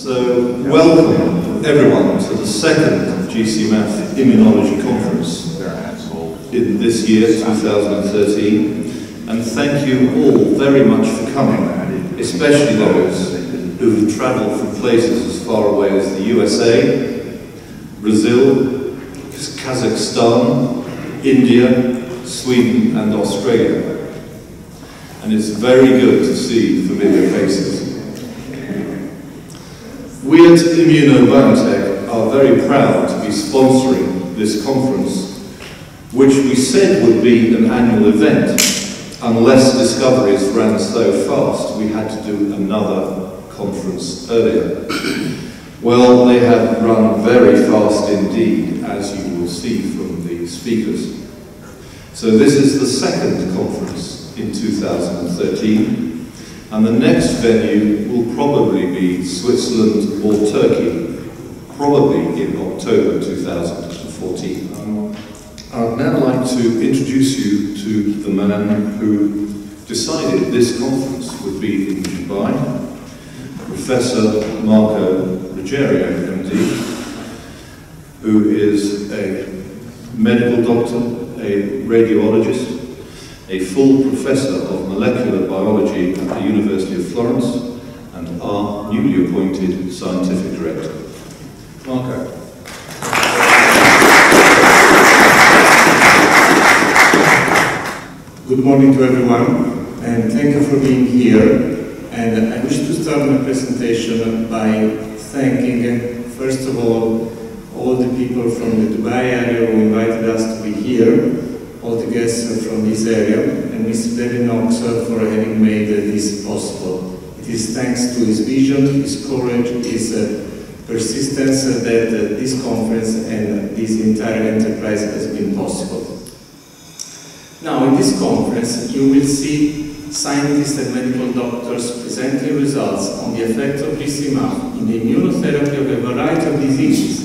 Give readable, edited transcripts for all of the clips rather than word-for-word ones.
So, welcome everyone to the second GcMaf Immunology Conference in this year, 2013, and thank you all very much for coming, especially those who have travelled from places as far away as the USA, Brazil, Kazakhstan, India, Sweden and Australia. And it's very good to see familiar faces. We at ImmunoBiotec are very proud to be sponsoring this conference, which we said would be an annual event. Unless discoveries ran so fast, we had to do another conference earlier. Well, they have run very fast indeed, as you will see from the speakers. So this is the second conference in 2013. And the next venue will probably be Switzerland or Turkey, probably in October 2014. I'd now like to introduce you to the man who decided this conference would be in Dubai, Professor Marco Ruggiero, MD, who is a medical doctor, a radiologist, a full professor of molecular biology at the University of Florence, and our newly appointed scientific director. Marco. Good morning to everyone, and thank you for being here. And I wish to start my presentation by thanking, first of all the people from the Dubai area who invited us to be here, all the guests from this area, and Mr. David Knox for having made this possible. It is thanks to his vision, his courage, his persistence that this conference and this entire enterprise has been possible. Now, in this conference, you will see scientists and medical doctors presenting results on the effects of GcMaf in the immunotherapy of a variety of diseases.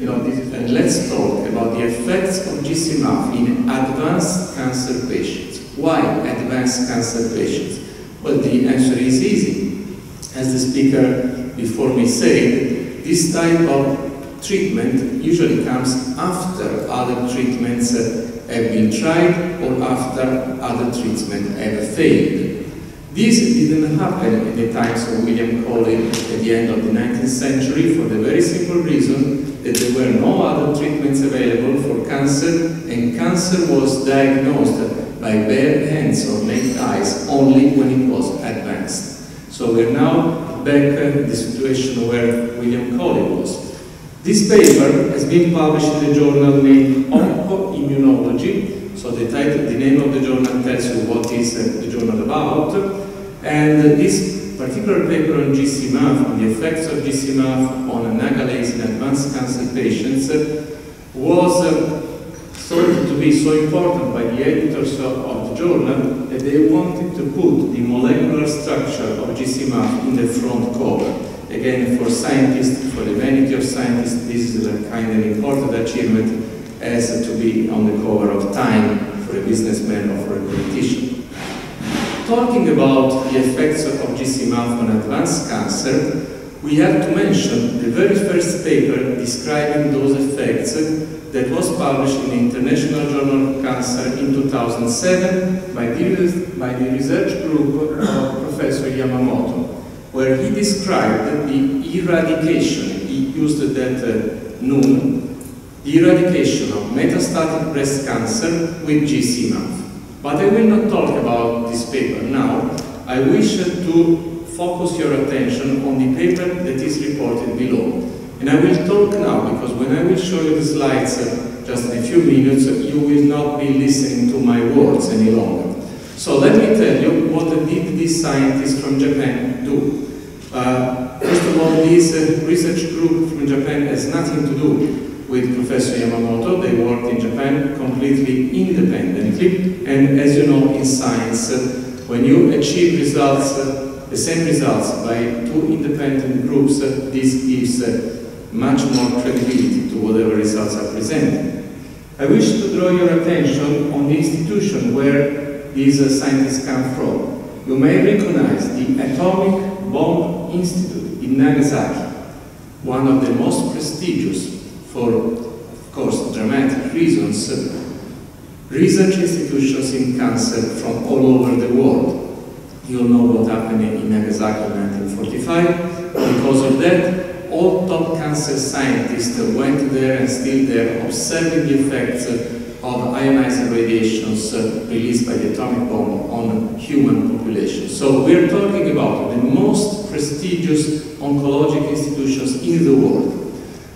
And let's talk about the effects of GcMaf in advanced cancer patients. Why advanced cancer patients? Well, the answer is easy. As the speaker before me said, this type of treatment usually comes after other treatments have been tried or after other treatments have failed. This didn't happen in the times of William Coley at the end of the 19th century for the very simple reason that there were no other treatments available for cancer, and cancer was diagnosed by bare hands or naked eyes only when it was advanced. So we're now back in the situation where William Coley was. This paper has been published in a journal named Immunology. So the name of the journal tells you what is the journal about. And this particular paper on GcMaf, on the effects of GcMaf on nagalase in advanced cancer patients, was thought to be so important by the editors of the journal that they wanted to put the molecular structure of GcMaf in the front cover. Again, for scientists, for the vanity of scientists, this is a kind of important achievement as to be on the cover of Time for a businessman or for a politician. Talking about the effects of GcMaf on advanced cancer, we have to mention the very first paper describing those effects that was published in the International Journal of Cancer in 2007 by the research group of Professor Yamamoto, where he described the eradication, he used that noun, the eradication of metastatic breast cancer with GcMaf. But I will not talk about this paper now. I wish to focus your attention on the paper that is reported below. And I will talk now, because when I will show you the slides just in a few minutes, you will not be listening to my words any longer. So let me tell you what did these scientists from Japan do. First of all, this research group from Japan has nothing to do with Professor Yamamoto. They worked in Japan completely independently, and as you know, in science, when you achieve results, the same results by two independent groups, this gives much more credibility to whatever results are presented. I wish to draw your attention on the institution where these scientists come from. You may recognize the atomic Bomb Institute in Nagasaki, one of the most prestigious, for of course dramatic reasons, research institutions in cancer from all over the world. You all know what happened in Nagasaki in 1945. Because of that, all top cancer scientists went there and still there, observing the effects of ionizing radiations released by the atomic bomb on human population. So we're talking about the most prestigious oncologic institutions in the world.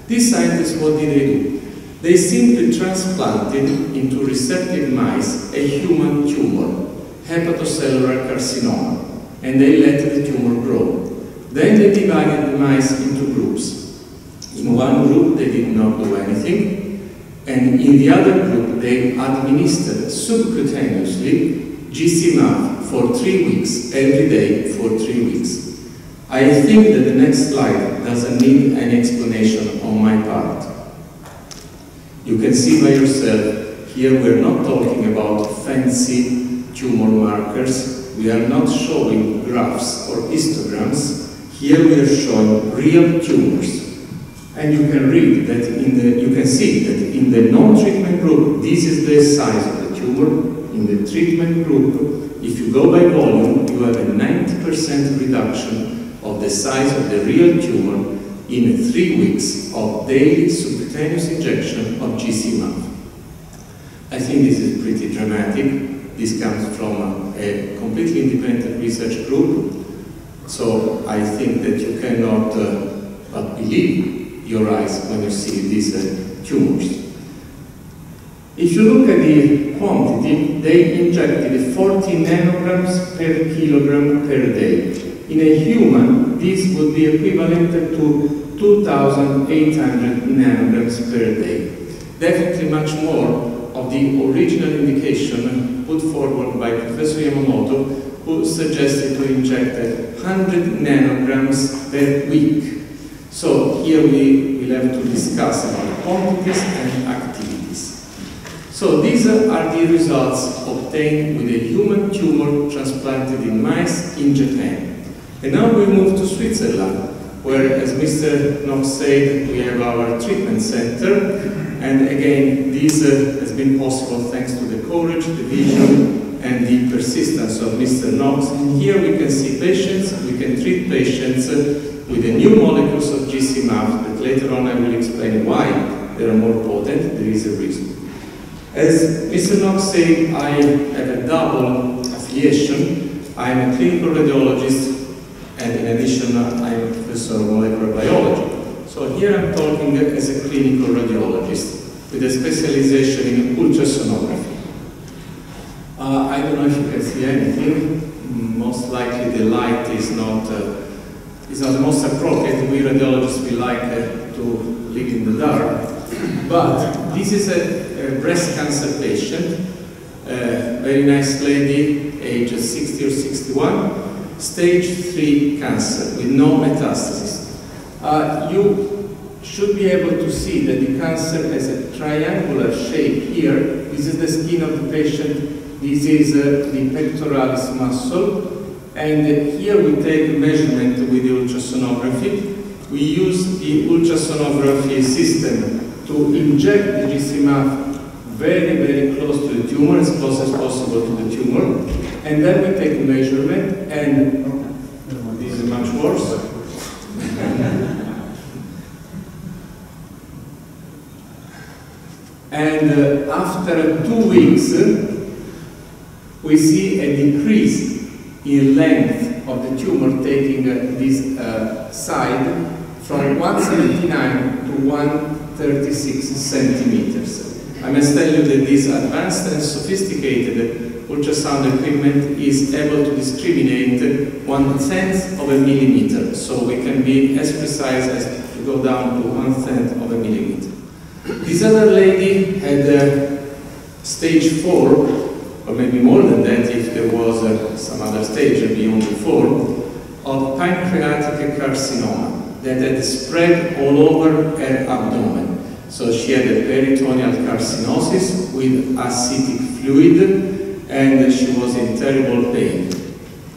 These scientists, what did they do? They simply transplanted into receptive mice a human tumor, hepatocellular carcinoma, and they let the tumor grow. Then they divided the mice into groups. In one group they did not do anything, and in the other group they administered subcutaneously GcMaf for 3 weeks, every day for 3 weeks. I think that the next slide doesn't need any explanation on my part. You can see by yourself, here we're not talking about fancy tumor markers, we are not showing graphs or histograms, here we are showing real tumors. And you can read that you can see that in the non-treatment group, this is the size of the tumor. In the treatment group, if you go by volume, you have a 90% reduction of the size of the real tumor in 3 weeks of daily subcutaneous injection of GcMaf. I think this is pretty dramatic. This comes from a completely independent research group. So I think that you cannot but believe your eyes when you see these tumors. If you look at the quantity, they injected 40 nanograms per kilogram per day. In a human, this would be equivalent to 2,800 nanograms per day. Definitely much more of the original indication put forward by Professor Yamamoto, who suggested to inject 100 nanograms per week. So here we will have to discuss about quantities and activities. So these are the results obtained with a human tumor transplanted in mice in Japan. And now we move to Switzerland, where, as Mr. Knox said, we have our treatment center. And again, this has been possible thanks to the courage, the vision, and the persistence of Mr. Knox. Here we can see patients, we can treat patients with the new molecules of GcMaf, but later on I will explain why they are more potent. There is a reason. As Mr. Knox said, I have a double affiliation. I am a clinical radiologist, and in addition, I am a professor of molecular biology. So here I'm talking as a clinical radiologist with a specialization in ultrasonography. I don't know if you can see anything. Most likely the light is not the most appropriate. We radiologists, we like to live in the dark. But this is a breast cancer patient, very nice lady, age 60 or 61, stage 3 cancer with no metastasis. You should be able to see that the cancer has a triangular shape here. This is the skin of the patient. This is the pectoralis muscle, and here we take measurement with the ultrasonography. We use the ultrasonography system to inject the GcMaf very, very close to the tumor, as close as possible to the tumor, and then we take measurement, and this is much worse. And after 2 weeks, we see a decrease in length of the tumor taking this side from 179 to 136 centimeters. I must tell you that this advanced and sophisticated ultrasound equipment is able to discriminate 1/10 of a millimeter, so we can be as precise as to go down to 1/10 of a millimeter. This other lady had stage 4, or maybe more than that if there was some other stage beyond the 4, of pancreatic carcinoma that had spread all over her abdomen. So she had a peritoneal carcinosis with acidic fluid, and she was in terrible pain.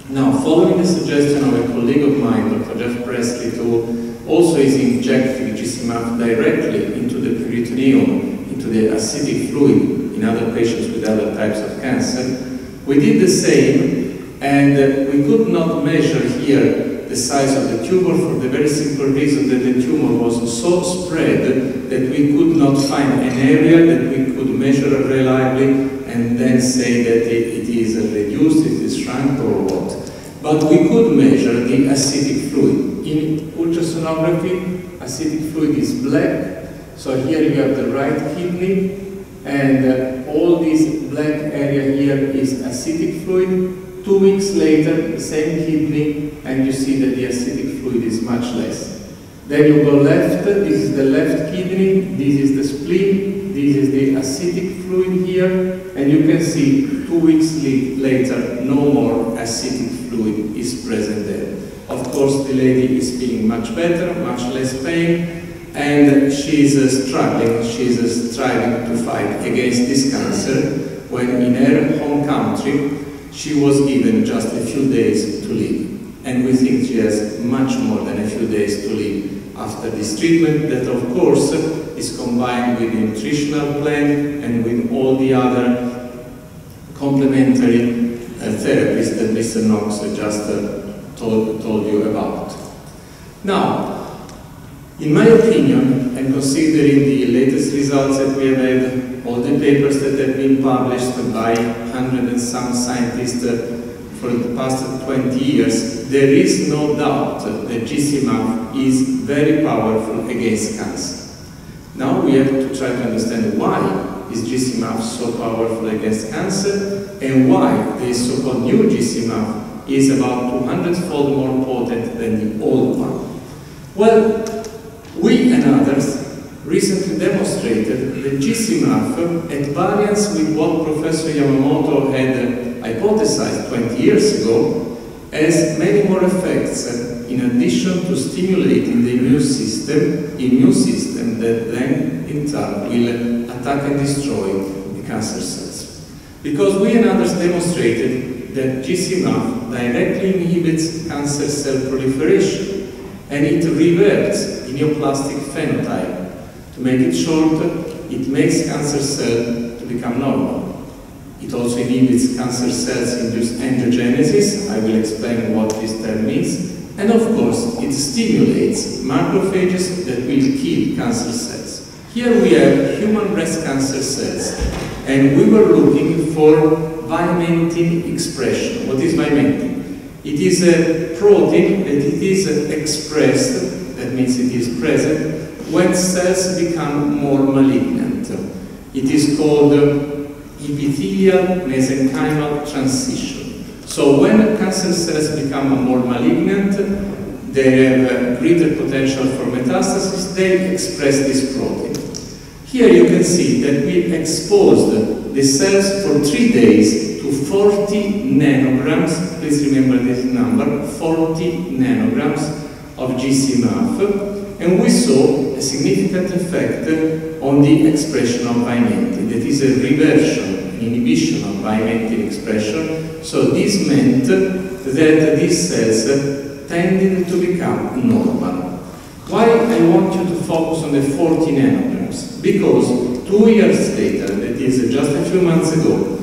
Now, following the suggestion of a colleague of mine, Dr. Jeff Presley, who also is injecting GcMaf directly into the peritoneum, into the acidic fluid in other patients with other types of cancer, we did the same, and we could not measure here the size of the tumor for the very simple reason that the tumor was so spread that we could not find an area that we could measure reliably and then say that it is reduced, it is shrunk or what. But we could measure the acidic fluid. In ultrasonography, acidic fluid is black, so here you have the right kidney, and all this black area here is acidic fluid. 2 weeks later, the same kidney, and you see that the acidic fluid is much less. Then you go left, this is the left kidney, this is the spleen, this is the acidic fluid here, and you can see 2 weeks later, no more acidic fluid is present there. Of course, the lady is feeling much better, much less pain, and she's struggling, she's striving to fight against this cancer, when in her home country, she was given just a few days to live. And we think she has much more than a few days to live after this treatment that, of course, is combined with the nutritional plan and with all the other complementary therapies that Mr. Knox just told you about. Now, in my opinion, and considering the latest results that we have had, all the papers that have been published by 100 and some scientists for the past 20 years, there is no doubt that GcMaf is very powerful against cancer. Now we have to try to understand why is GcMaf so powerful against cancer, and why this so-called new GcMaf is about 200-fold more potent than the old one. Well, we and others recently demonstrated that GcMaf, at variance with what Professor Yamamoto had hypothesized 20 years ago, has many more effects in addition to stimulating the immune system that then in turn will attack and destroy the cancer cells. Because we and others demonstrated that GcMaf directly inhibits cancer cell proliferation, and it reverts the neoplastic phenotype. To make it short, it makes cancer cells to become normal. It also inhibits cancer cells-induced angiogenesis. I will explain what this term means. And of course, it stimulates macrophages that will kill cancer cells. Here we have human breast cancer cells, and we were looking for vimentin expression. What is vimentin? It is a protein that it is expressed, that means it is present, when cells become more malignant. It is called epithelial mesenchymal transition. So when cancer cells become more malignant, they have greater potential for metastasis, they express this protein. Here you can see that we exposed the cells for 3 days to 40 nanograms, please remember this number, 40 nanograms of GcMaf, and we saw a significant effect on the expression of vimentin. That is a reversion, an inhibition of vimentin expression. So this meant that these cells tended to become normal. Why I want you to focus on the 40 nanograms? Because 2 years later, that is just a few months ago,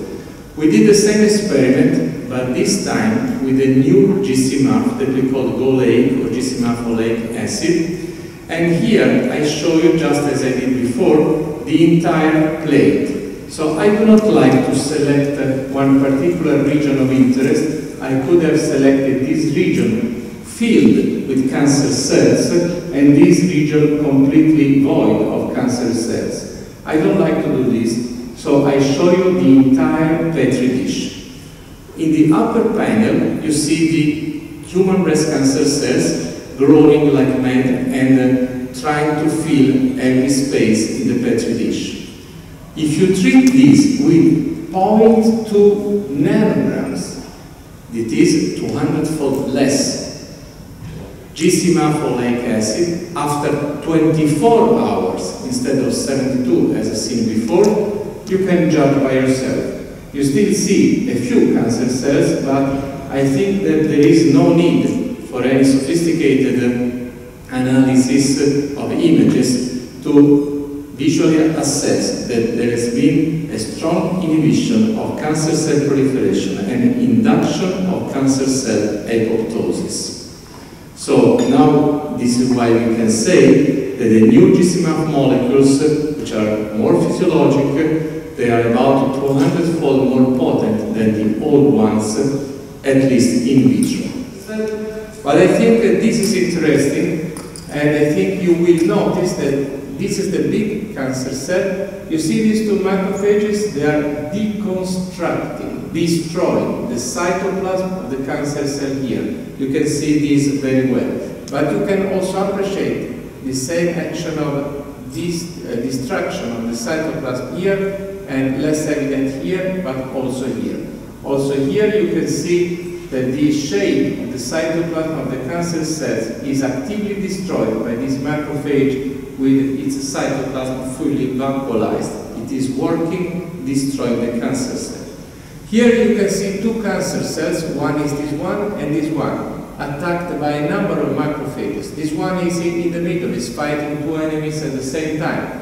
we did the same experiment, but this time with a new GcMaf that we call GoLake or GcMaf oleic acid. And here I show you, just as I did before, the entire plate. So I do not like to select one particular region of interest. I could have selected this region filled with cancer cells and this region completely void of cancer cells. I don't like to do this, so I show you the entire petri dish. In the upper panel, you see the human breast cancer cells growing like mad and trying to fill every space in the petri dish. If you treat this with 0.2 nanograms, it is 200-fold less GcMaf oleic acid after 24 hours instead of 72 as seen before, you can judge by yourself. You still see a few cancer cells, but I think that there is no need for any sophisticated analysis of images to visually assess that there has been a strong inhibition of cancer cell proliferation and induction of cancer cell apoptosis. So now this is why we can say that the new GcMaf molecules, which are more physiologic, they are about 200-fold more potent than the old ones, at least in vitro. But I think that this is interesting, and I think you will notice that this is the big cancer cell. You see these two macrophages, they are deconstructing, destroying the cytoplasm of the cancer cell here. You can see this very well. But you can also appreciate the same action of this destruction of the cytoplasm here, and less evident here, but also here. Also here you can see that the shape of the cytoplasm of the cancer cells is actively destroyed by this macrophage with its cytoplasm fully vacuolized. It is working, destroying the cancer cell. Here you can see two cancer cells, one is this one and this one, attacked by a number of macrophages. This one is in the middle, is fighting two enemies at the same time.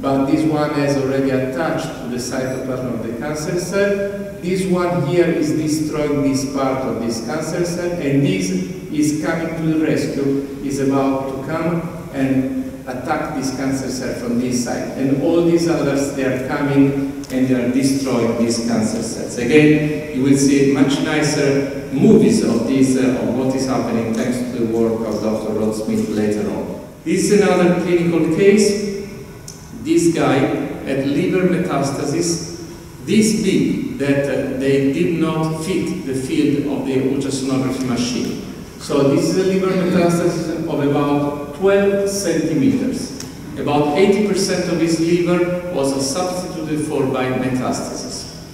But this one has already attached to the cytoplasm of the cancer cell. This one here is destroying this part of this cancer cell, and this is coming to the rescue, is about to come and attack this cancer cell from this side. And all these others, they are coming and they are destroying these cancer cells. Again, you will see much nicer movies of this, of what is happening thanks to the work of Dr. Rod Smith later on. This is another clinical case. This guy had liver metastasis this big that they did not fit the field of the ultrasonography machine. So this is a liver metastasis of about 12 centimeters. About 80% of his liver was substituted for by metastasis.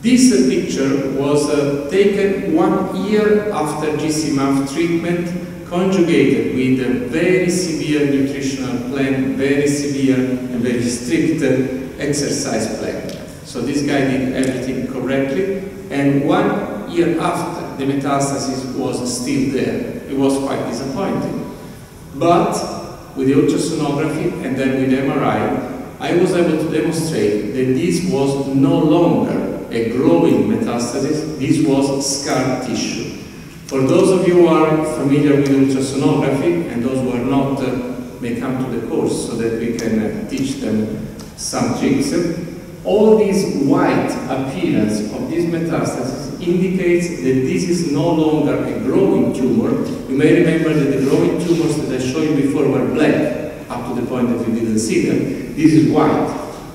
This picture was taken 1 year after GcMaf treatment, conjugated with a very severe nutritional plan, very severe and very strict exercise plan. So this guy did everything correctly, and 1 year after, the metastasis was still there. It was quite disappointing. But with the ultrasonography and then with MRI, I was able to demonstrate that this was no longer a growing metastasis, this was scar tissue. For those of you who are familiar with ultrasonography, and those who are not, may come to the course so that we can teach them some tricks. All this white appearance of this metastasis indicates that this is no longer a growing tumor. You may remember that the growing tumors that I showed you before were black, up to the point that you didn't see them. This is white.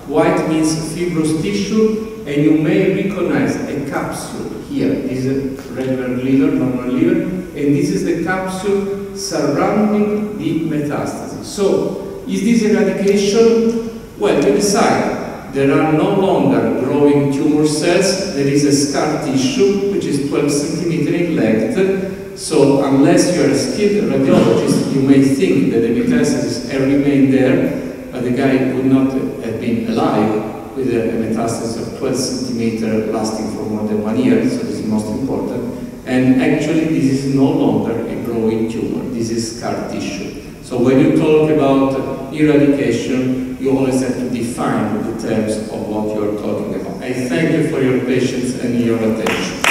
White means fibrous tissue, and you may recognize a capsule here. This is a regular liver, normal liver, and this is the capsule surrounding the metastasis. So, is this eradication? Well, we decide. There are no longer growing tumor cells. There is a scar tissue, which is 12 centimeters in length. So, unless you are a skilled radiologist, you may think that the metastasis has remained there, but the guy would not have been alive with a metastasis of 12 centimeters lasting for more than 1 year, so this is most important. And actually, this is no longer a growing tumor. This is scar tissue. So when you talk about eradication, you always have to define the terms of what you are talking about. I thank you for your patience and your attention.